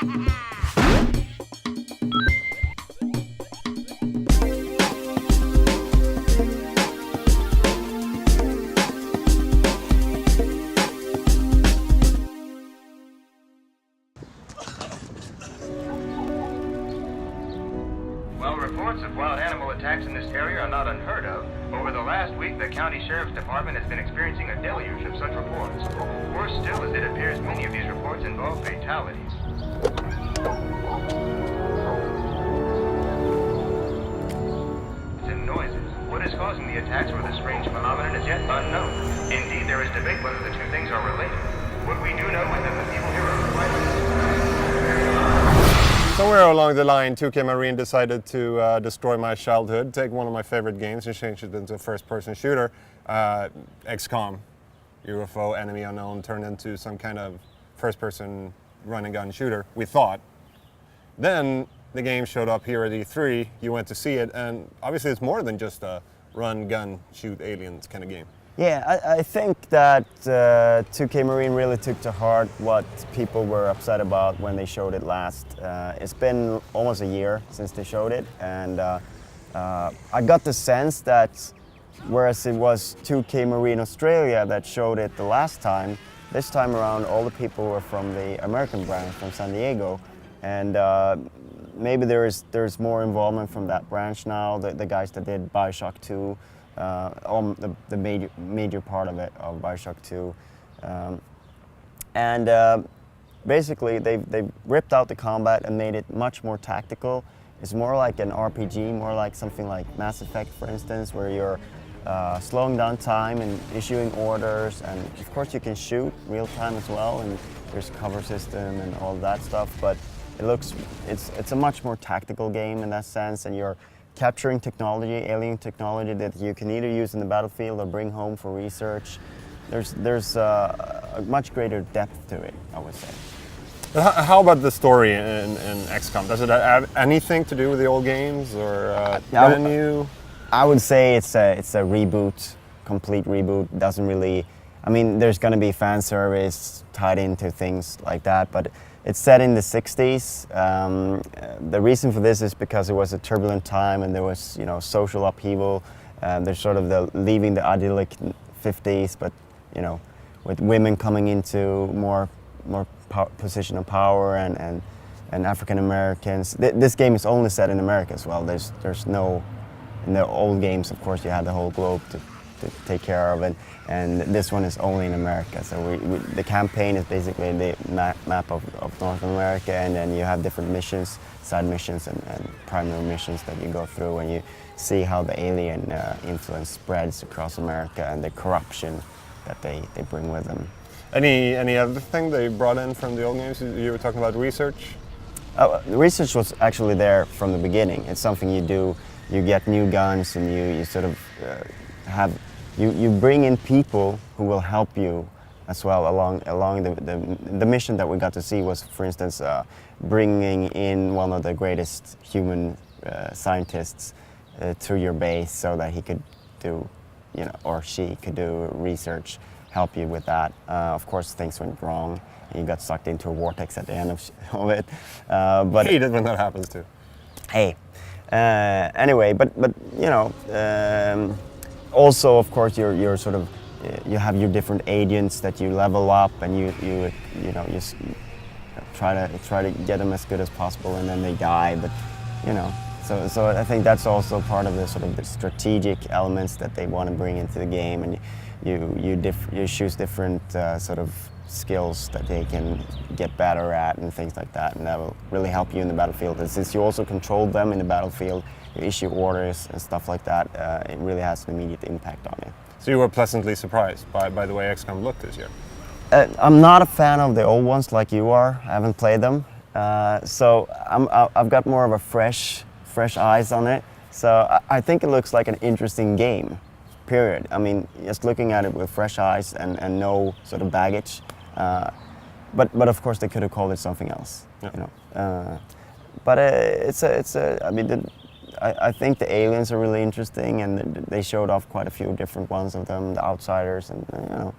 While reports of wild animal attacks in this area are not unheard of, over the last week the county sheriff's department has been experiencing a deluge of such reports. Worse still, as it appears many of these reports involve fatalities. And noises. What is causing the attacks or the strange phenomenon is yet unknown. Indeed, there is debate whether the two things are related. What we do know is that the people here are quite... Somewhere along the line, 2K Marine decided to destroy my childhood, take one of my favorite games and change it into a first-person shooter. Xcom, UFO, enemy unknown, turned into some kind of first-person run-and-gun shooter, we thought. Then the game showed up here at E3, you went to see it, and obviously it's more than just a run, gun, shoot aliens kind of game. Yeah, I think that 2K Marine really took to heart what people were upset about when they showed it last. It's been almost a year since they showed it, and I got the sense that whereas it was 2K Marine Australia that showed it the last time, this time around all the people were from the American branch, from San Diego, and maybe there's more involvement from that branch now, the guys that did Bioshock 2. The major part of it, of Bioshock 2. Basically they've ripped out the combat and made it much more tactical. It's more like an RPG, more like something like Mass Effect, for instance, where you're slowing down time and issuing orders, and of course you can shoot real time as well, and there's cover system and all that stuff, but it's a much more tactical game in that sense, and you're capturing technology, alien technology that you can either use in the battlefield or bring home for research. There's a much greater depth to it, I would say. How about the story in XCOM? Does it have anything to do with the old games, or brand new? I would say it's a reboot, complete reboot. Doesn't really, I mean, there's going to be fan service tied into things like that, but it's set in the 60s. The reason for this is because it was a turbulent time and there was, social upheaval. There's sort of leaving the idyllic 50s, but, with women coming into more position of power and African Americans. This game is only set in America as well. There's no, in the old games, of course, you had the whole globe to take care of it, and this one is only in America. So the campaign is basically the map of North America, and then you have different missions, side missions and primary missions that you go through, and you see how the alien influence spreads across America and the corruption that they bring with them. Any other thing they brought in from the old games? You were talking about research? The research was actually there from the beginning. It's something you do. You get new guns, and you sort of you bring in people who will help you as well along the mission that we got to see was, for instance, bringing in one of the greatest human scientists to your base so that he could do, or she could do research, help you with that. Of course, things went wrong, and you got sucked into a vortex at the end of it. But I hate it when that happens too. Hey. Anyway, but also, of course, you're sort of you have your different agents that you level up, and you try to get them as good as possible, and then they die. But so I think that's also part of the sort of the strategic elements that they want to bring into the game, and you choose different sort of skills that they can get better at and things like that, and that will really help you in the battlefield. And since you also control them in the battlefield, you issue orders and stuff like that, it really has an immediate impact on you. So you were pleasantly surprised by the way XCOM looked this year? I'm not a fan of the old ones like you are. I haven't played them, so I've got more of a fresh eyes on it. So I think it looks like an interesting game, period. I mean, just looking at it with fresh eyes and no sort of baggage. But of course they could have called it something else, yeah. But I think the aliens are really interesting, and they showed off quite a few different ones of them, the outsiders, and